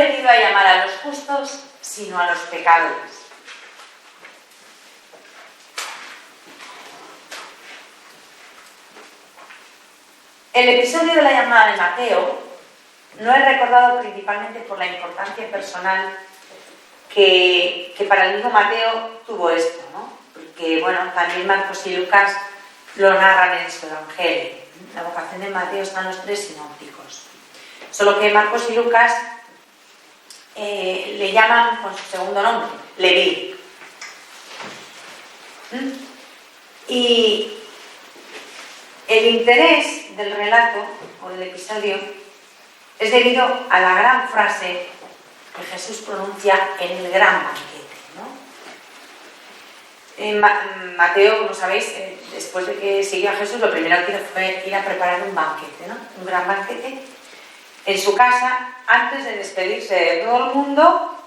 venido a llamar a los justos, sino a los pecadores. El episodio de la llamada de Mateo no es recordado principalmente por la importancia personal que para el mismo Mateo tuvo esto, ¿no? Porque, bueno, también Marcos y Lucas lo narran en su Evangelio. La vocación de Mateo están los tres sinópticos. Solo que Marcos y Lucas le llaman con su segundo nombre, Leví. Y el interés del relato o del episodio es debido a la gran frase que Jesús pronuncia en el gran banquete, ¿no? Mateo, como sabéis, después de que siguió a Jesús, lo primero que hizo fue ir a preparar un banquete, ¿no? Un gran banquete en su casa, antes de despedirse de todo el mundo,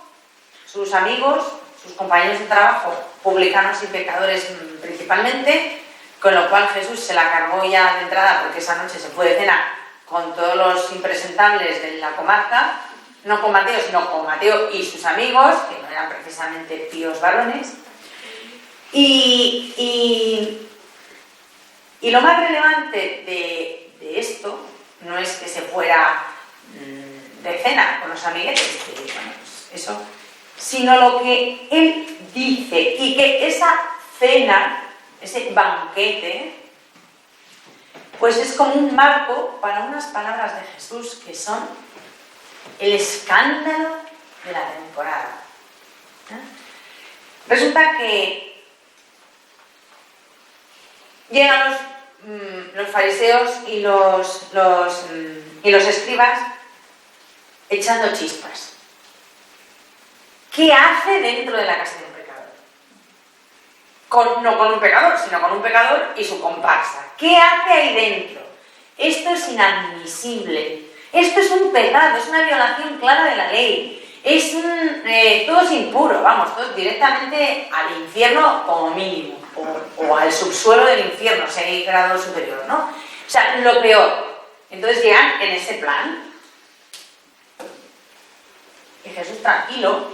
sus amigos, sus compañeros de trabajo, publicanos y pecadores principalmente, con lo cual Jesús se la cargó ya de entrada, porque esa noche se fue de cena con todos los impresentables de la comarca, no con Mateo, sino con Mateo y sus amigos, que no eran precisamente píos varones. Y lo más relevante de esto no es que se fuera de cena con los amiguetes, que, bueno, pues eso, sino lo que él dice, y que esa cena, ese banquete, pues es como un marco para unas palabras de Jesús que son el escándalo de la temporada. Resulta que llegan los fariseos y los escribas echando chispas. ¿Qué hace dentro de la casa de un pecador? No con un pecador, sino con un pecador y su comparsa. ¿Qué hace ahí dentro? Esto es inadmisible. Esto es un pecado, es una violación clara de la ley. Todo es impuro, vamos, todo directamente al infierno como mínimo, o al subsuelo del infierno, si hay grado superior, ¿no? O sea, lo peor. Entonces llegan en ese plan. Y Jesús, tranquilo,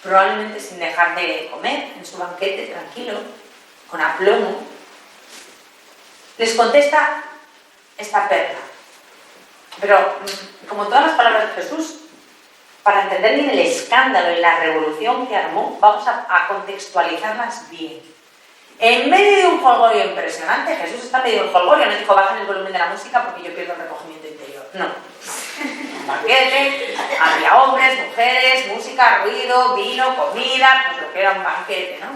probablemente sin dejar de comer en su banquete, tranquilo, con aplomo, les contesta esta perla. Pero, como todas las palabras de Jesús, para entender bien el escándalo y la revolución que armó, vamos a contextualizarlas bien. En medio de un jolgorio impresionante, Jesús está en medio del jolgorio, no dijo bajen el volumen de la música porque yo pierdo el recogimiento interior. No. Un banquete, había hombres, mujeres, música, ruido, vino, comida, pues lo que era un banquete, ¿no?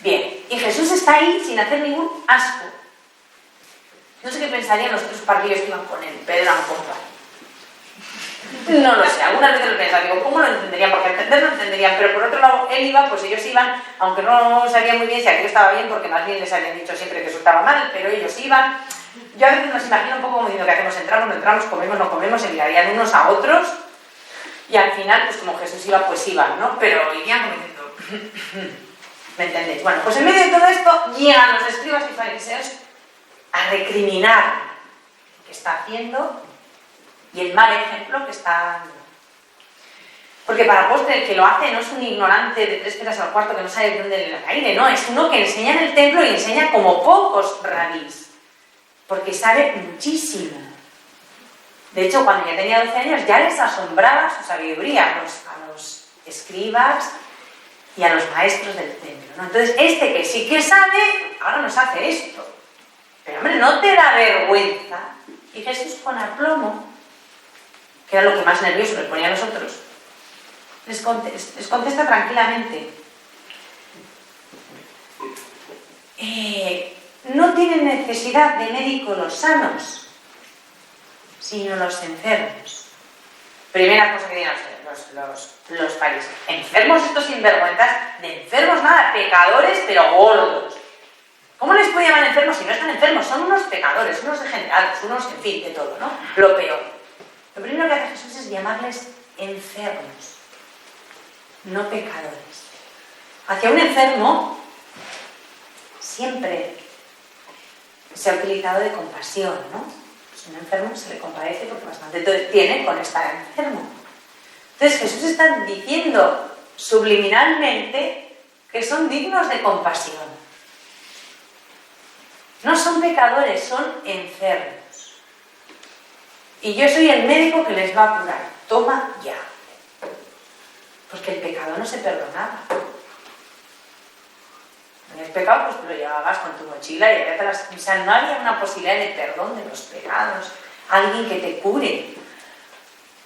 Bien, y Jesús está ahí sin hacer ningún asco. No sé qué pensarían los tres parrillos que iban con él, Pedro y compañía. No lo sé, algunas veces lo pensaba, digo, ¿cómo lo entenderían? Porque entender no entenderían, pero por otro lado, él iba, pues ellos iban, aunque no sabían muy bien si aquello estaba bien, porque más bien les habían dicho siempre que eso estaba mal, pero ellos iban. Yo a veces nos imagino un poco como diciendo, ¿qué hacemos? Entramos, no entramos, comemos, no comemos, se mirarían unos a otros, y al final, pues como Jesús iba, pues iban, ¿no? Pero irían como diciendo, ¿me entendéis? Bueno, pues en medio de todo esto, llegan los escribas y fariseos a recriminar lo que está haciendo y el mal ejemplo que está dando. Porque para postre el que lo hace no es un ignorante de 3 peras al cuarto que no sabe de dónde le cae, no, es uno que enseña en el templo y enseña como pocos rabís, porque sabe muchísimo. De hecho, cuando ya tenía 12 años ya les asombraba su sabiduría a los escribas y a los maestros del templo, ¿no? Entonces, este que sí que sabe, ahora nos hace esto. Pero hombre, ¿no te da vergüenza? Y Jesús con aplomo, que era lo que más nervioso les ponía a los otros, les contesta tranquilamente. No tienen necesidad de médicos los sanos, sino los enfermos. Primera cosa que digan los fariseos. Enfermos estos sinvergüenzas, de enfermos nada, pecadores pero gordos. ¿Cómo les puede llamar enfermos si no están enfermos? Son unos pecadores, unos degenerados, unos, en fin, de todo, ¿no? Lo peor. Lo primero que hace Jesús es llamarles enfermos, no pecadores. Hacia un enfermo siempre se ha utilizado de compasión, ¿no? pues un enfermo se le compadece porque bastante tiene con estar enfermo. Entonces Jesús está diciendo subliminalmente que son dignos de compasión. No son pecadores, son enfermos. Y yo soy el médico que les va a curar. Toma ya. Porque el pecado no se perdonaba. En el pecado pues te lo llevabas con tu mochila y ya te las... O sea, no había una posibilidad de perdón de los pecados. Alguien que te cure.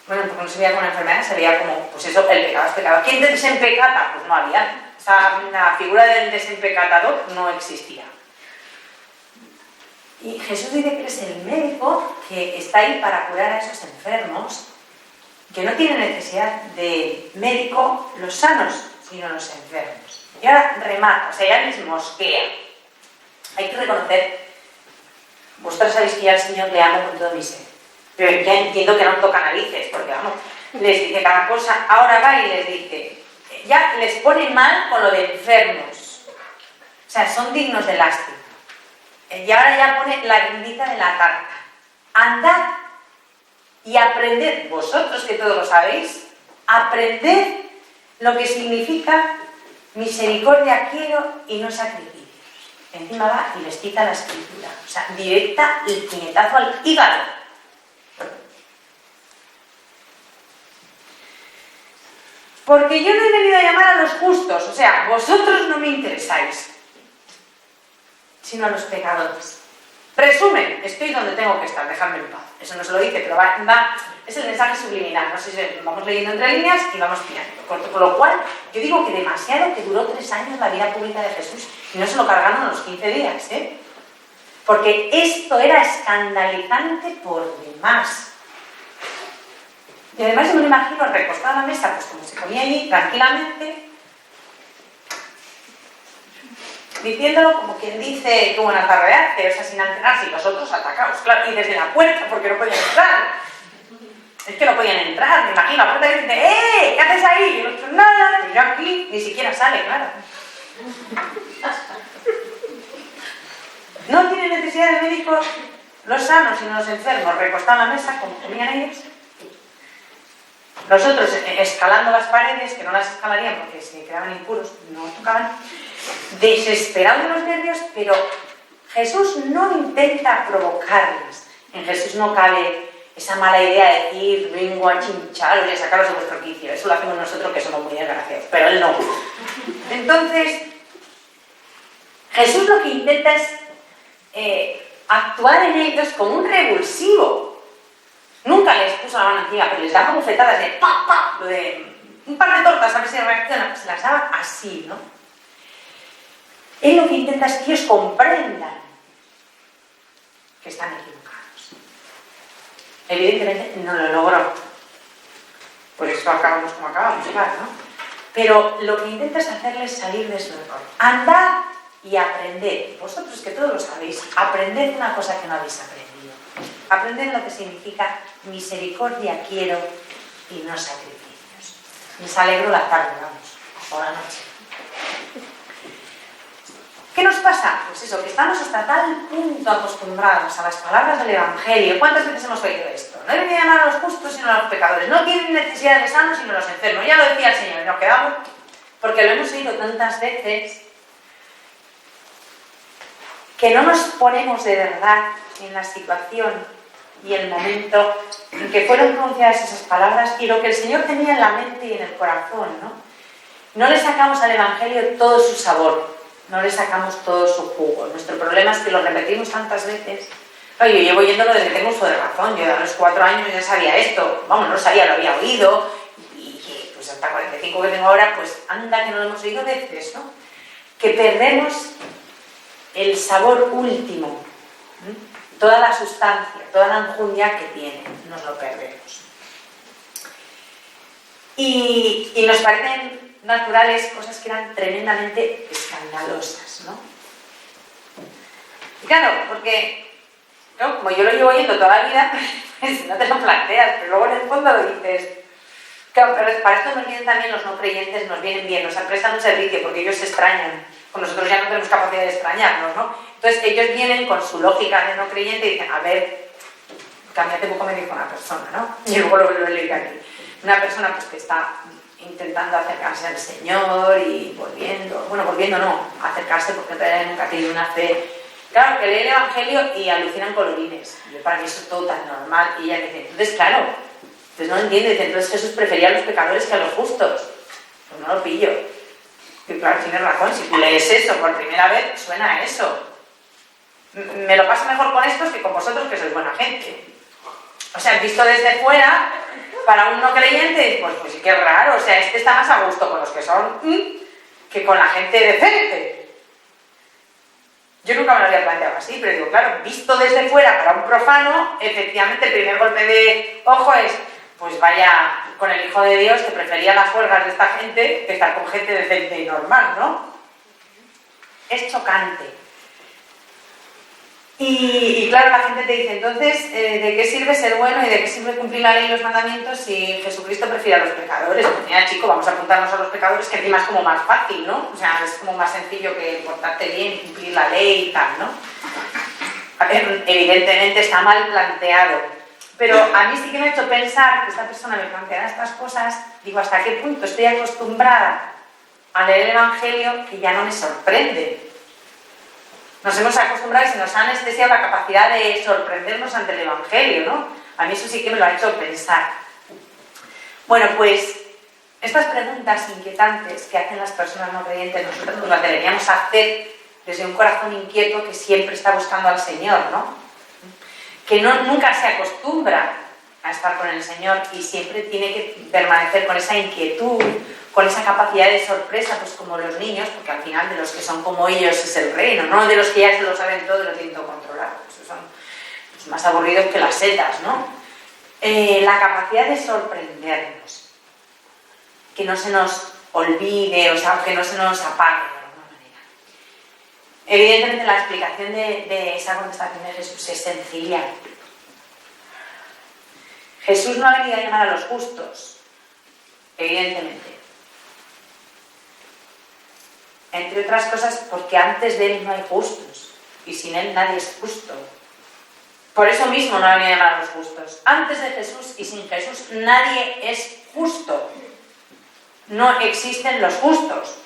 Bueno, porque no se veía como una enfermedad, se veía como, pues eso, el pecado es pecado. ¿Quién te desempecata? Pues no había. La figura del desempecatador no existía. Y Jesús dice que es el médico que está ahí para curar a esos enfermos, que no tienen necesidad de médico los sanos, sino los enfermos. Y ahora remata, o sea, ya les mosquea. Hay que reconocer, vosotros sabéis que ya al Señor le amo con todo mi ser. Pero ya entiendo que no toca narices, porque vamos, les dice cada cosa, ahora va y les dice, ya les pone mal con lo de enfermos. O sea, son dignos de lástima. Y ahora ya pone la guindita de la tarta. Andad y aprended, vosotros que todos lo sabéis, aprended lo que significa misericordia quiero y no sacrificios. Encima va y les cita la escritura. O sea, directa y puñetazo al hígado. Porque yo no he venido a llamar a los justos, o sea, vosotros no me interesáis, sino a los pecadores. Resumen, estoy donde tengo que estar, dejadme en paz. Eso no se lo dice, pero es el mensaje subliminal. No sé si vamos leyendo entre líneas y vamos pillando. Con lo cual, yo digo que demasiado que duró 3 años la vida pública de Jesús y no se lo cargaron a los 15 días, ¿eh? Porque esto era escandalizante por demás. Y además yo me lo imagino recostado a la mesa, pues como se comía allí, tranquilamente, diciéndolo como quien dice que buena tarde hace, o sea, sin enterarse, y los otros atacados, claro, y desde la puerta, porque no podían entrar. Es que no podían entrar, me imagino, la puerta que dice, ¿qué haces ahí? Y el otro, nada, pues yo aquí, ni siquiera sale, claro. No tienen necesidad de médicos los sanos, sino los enfermos, recostados a la mesa, como comían ellos. Los otros escalando las paredes, que no las escalarían porque se quedaban impuros, no tocaban, desesperados de los nervios, pero Jesús no intenta provocarles. En Jesús no cabe esa mala idea de decir, vengo a chincharos y a sacaros de vuestro quicio. Eso lo hacemos nosotros que somos muy desgraciados, pero él no. Entonces, Jesús lo que intenta es actuar en ellos como un revulsivo. Nunca les puso la mano encima, pero les daba bofetadas de ¡pa, pa! Lo de un par de tortas a ver si reaccionan, pues se las daba así, ¿no? Él lo que intenta es que ellos comprendan que están equivocados. Evidentemente no lo logró. Por eso acabamos como acabamos, claro, ¿no? Pero lo que intenta es hacerles salir de su error. Andad y aprended. Vosotros que todos lo sabéis, aprended una cosa que no habéis aprendido. Aprended lo que significa misericordia quiero y no sacrificios. Les alegro la tarde, vamos, o la noche. ¿Qué nos pasa? Pues eso, que estamos hasta tal punto acostumbrados a las palabras del Evangelio. ¿Cuántas veces hemos oído esto? No he venido a llamar a los justos sino a los pecadores. No tienen necesidad de sanos sino los enfermos. Ya lo decía el Señor, y nos quedamos, porque lo hemos oído tantas veces, que no nos ponemos de verdad en la situación y el momento en que fueron pronunciadas esas palabras y lo que el Señor tenía en la mente y en el corazón, ¿no? No le sacamos al Evangelio todo su sabor, no le sacamos todo su jugo. Nuestro problema es que lo repetimos tantas veces. Yo llevo oyéndolo desde que tengo uso de razón. Yo a los 4 años ya sabía esto. Vamos, no lo sabía, lo había oído. Y pues hasta 45 que tengo ahora, pues anda que no lo hemos oído veces, ¿no? Que perdemos el sabor último. Toda la sustancia, toda la enjundia que tiene, nos lo perdemos. Y nos parecen naturales cosas que eran tremendamente escandalosas, ¿no? Y claro, porque, ¿no? Como yo lo llevo oyendo toda la vida, pues no te lo planteas, pero luego en el fondo lo dices. Claro, pero para esto nos vienen también los no creyentes, nos vienen bien, nos prestan un servicio porque ellos se extrañan. Con nosotros ya no tenemos capacidad de extrañarnos, ¿no? Entonces ellos vienen con su lógica de no creyente y dicen, a ver, que a mí hace poco me dijo una persona, ¿no? Y luego lo leí aquí. Una persona pues que está intentando acercarse al Señor y volviendo no, acercarse porque en realidad nunca ha tenido una fe. Claro, que lee el Evangelio y alucinan colorines. Yo, para mí eso es todo tan normal. Y ella dice, entonces claro, entonces no lo entiende, dice, entonces Jesús prefería a los pecadores que a los justos. Pues no lo pillo. Y claro, tienes razón, si tú lees eso por primera vez, suena a eso. Me lo paso mejor con estos que con vosotros, que sois buena gente. O sea, visto desde fuera, para un no creyente, pues sí que es raro. O sea, este está más a gusto con los que son que con la gente decente. Yo nunca me lo había planteado así, pero digo, claro, visto desde fuera para un profano, efectivamente el primer golpe de ojo es, pues vaya con el Hijo de Dios que prefería las juergas de esta gente que estar con gente decente y normal, ¿no? Es chocante. Y claro, la gente te dice, entonces, ¿de qué sirve ser bueno y de qué sirve cumplir la ley y los mandamientos si Jesucristo prefiere a los pecadores? Pues mira, chico, vamos a apuntarnos a los pecadores, que encima es como más fácil, ¿no? O sea, es como más sencillo que portarte bien y cumplir la ley y tal, ¿no? A ver, evidentemente está mal planteado, pero a mí sí que me ha hecho pensar que esta persona me plantea estas cosas, digo, ¿hasta qué punto estoy acostumbrada a leer el Evangelio que ya no me sorprende? Nos hemos acostumbrado y se nos ha anestesiado la capacidad de sorprendernos ante el Evangelio, ¿no? A mí eso sí que me lo ha hecho pensar. Bueno, pues estas preguntas inquietantes que hacen las personas no creyentes, nosotros nos las deberíamos hacer desde un corazón inquieto que siempre está buscando al Señor, ¿no? Que nunca se acostumbra a estar con el Señor y siempre tiene que permanecer con esa inquietud, con esa capacidad de sorpresa, pues como los niños, porque al final de los que son como ellos es el reino, no de los que ya se lo saben todo y lo tienen todo controlado. Esos son pues, más aburridos que las setas, ¿no? La capacidad de sorprendernos, que no se nos olvide, o sea, que no se nos apague de alguna manera. Evidentemente la explicación de esa contestación de Jesús es sencilla. Jesús no ha venido a llamar a los justos, evidentemente. Entre otras cosas porque antes de él no hay justos y sin él nadie es justo. Por eso mismo no ha venido a llamar a los justos. Antes de Jesús y sin Jesús nadie es justo. No existen los justos.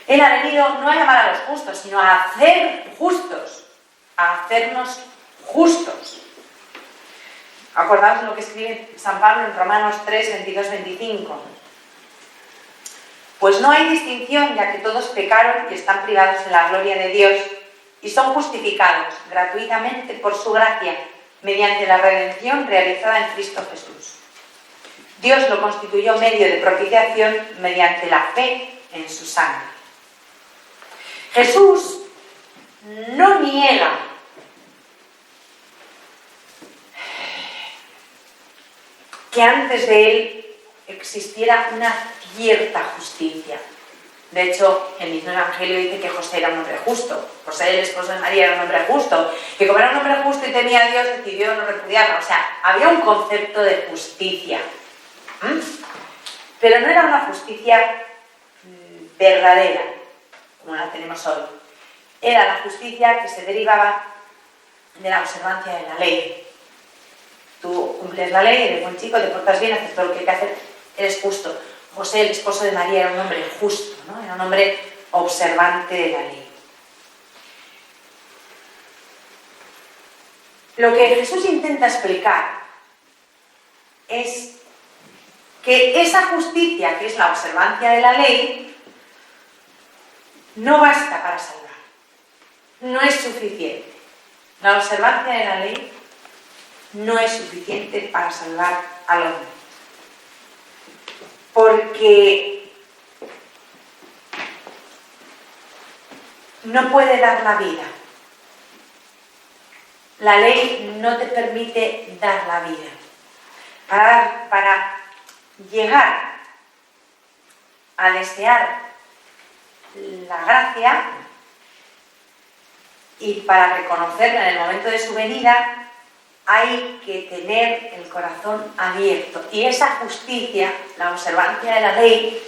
Él ha venido no a llamar a los justos, sino a hacer justos, a hacernos justos. Acordaos lo que escribe San Pablo en Romanos 3, 22, 25. Pues no hay distinción, ya que todos pecaron y están privados de la gloria de Dios y son justificados gratuitamente por su gracia mediante la redención realizada en Cristo Jesús. Dios lo constituyó medio de propiciación mediante la fe en su sangre. Jesús no niega que antes de él existiera una cierta justicia. De hecho, el mismo Evangelio dice que José era un hombre justo. José, el esposo de María, era un hombre justo. Que como era un hombre justo y temía a Dios, decidió no repudiarlo. O sea, había un concepto de justicia. Pero no era una justicia verdadera, como la tenemos hoy. Era la justicia que se derivaba de la observancia de la ley. Tú cumples la ley, eres buen chico, te portas bien, haces todo lo que hay que hacer, eres justo. José, el esposo de María, era un hombre justo, ¿no? Era un hombre observante de la ley. Lo que Jesús intenta explicar es que esa justicia, que es la observancia de la ley, no basta para salvar. No es suficiente. La observancia de la ley no es suficiente para salvar al hombre. Porque no puede dar la vida. La ley no te permite dar la vida. Para llegar a desear la gracia y para reconocerla en el momento de su venida, hay que tener el corazón abierto. Y esa justicia, la observancia de la ley,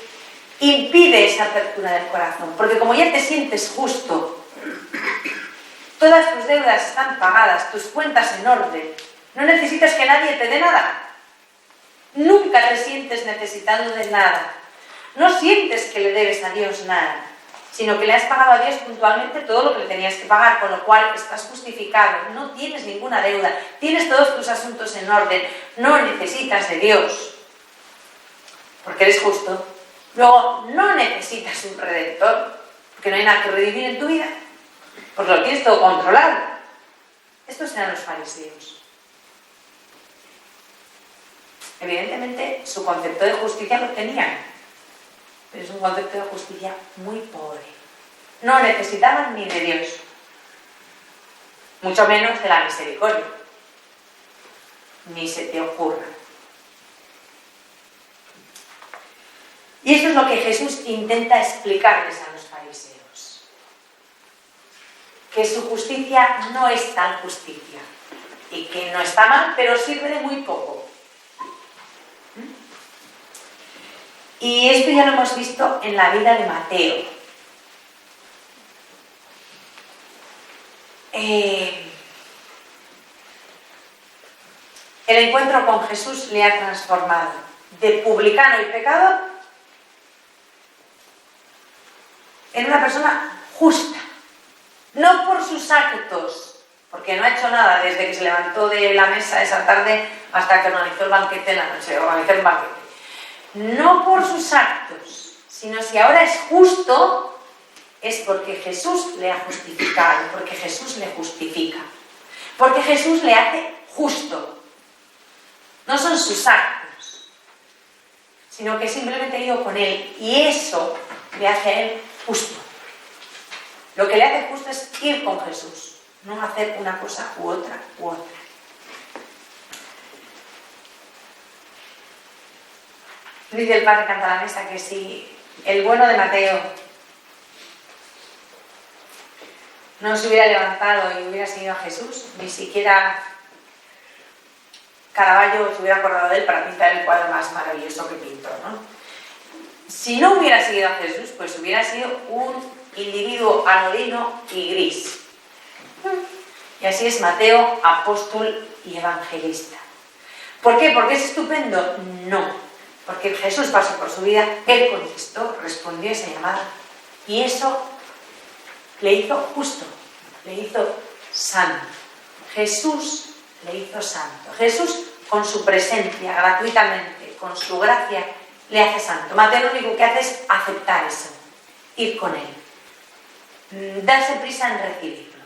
impide esa apertura del corazón. Porque como ya te sientes justo, todas tus deudas están pagadas, tus cuentas en orden, No necesitas que nadie te dé nada. Nunca te sientes necesitado de nada. No sientes que le debes a Dios nada, sino que le has pagado a Dios puntualmente todo lo que le tenías que pagar, con lo cual estás justificado, no tienes ninguna deuda, tienes todos tus asuntos en orden, no necesitas de Dios, porque eres justo. Luego, no necesitas un redentor, porque no hay nada que redimir en tu vida, porque lo tienes todo controlado. Estos eran los fariseos. Evidentemente, su concepto de justicia lo tenían, pero es un concepto de justicia muy pobre. No necesitaban ni de Dios, mucho menos de la misericordia. Ni se te ocurra. Y esto es lo que Jesús intenta explicarles a los fariseos. Que su justicia no es tal justicia. Y que no está mal, pero sirve de muy poco. Y esto ya lo hemos visto en la vida de Mateo. El encuentro con Jesús le ha transformado de publicano y pecador en una persona justa. No por sus actos, porque no ha hecho nada desde que se levantó de la mesa esa tarde hasta que organizó el banquete en la noche, organizó el banquete. No por sus actos, sino si ahora es justo, es porque Jesús le ha justificado, porque Jesús le justifica, porque Jesús le hace justo. No son sus actos, sino que simplemente ha ido con él y eso le hace a él justo. Lo que le hace justo es ir con Jesús, no hacer una cosa u otra u otra. Dice el padre Cantalamessa que si el bueno de Mateo no se hubiera levantado y hubiera seguido a Jesús, ni siquiera Caravaggio se hubiera acordado de él para pintar el cuadro más maravilloso que pintó, ¿no? Si no hubiera seguido a Jesús, pues hubiera sido un individuo anodino y gris. Y así es Mateo, apóstol y evangelista. ¿Por qué? ¿Porque es estupendo? No. Porque Jesús pasó por su vida, él contestó, respondió a esa llamada. Y eso le hizo justo, le hizo santo. Jesús le hizo santo. Jesús, con su presencia, gratuitamente, con su gracia, le hace santo. Mateo lo único que hace es aceptar eso, ir con él, darse prisa en recibirlo.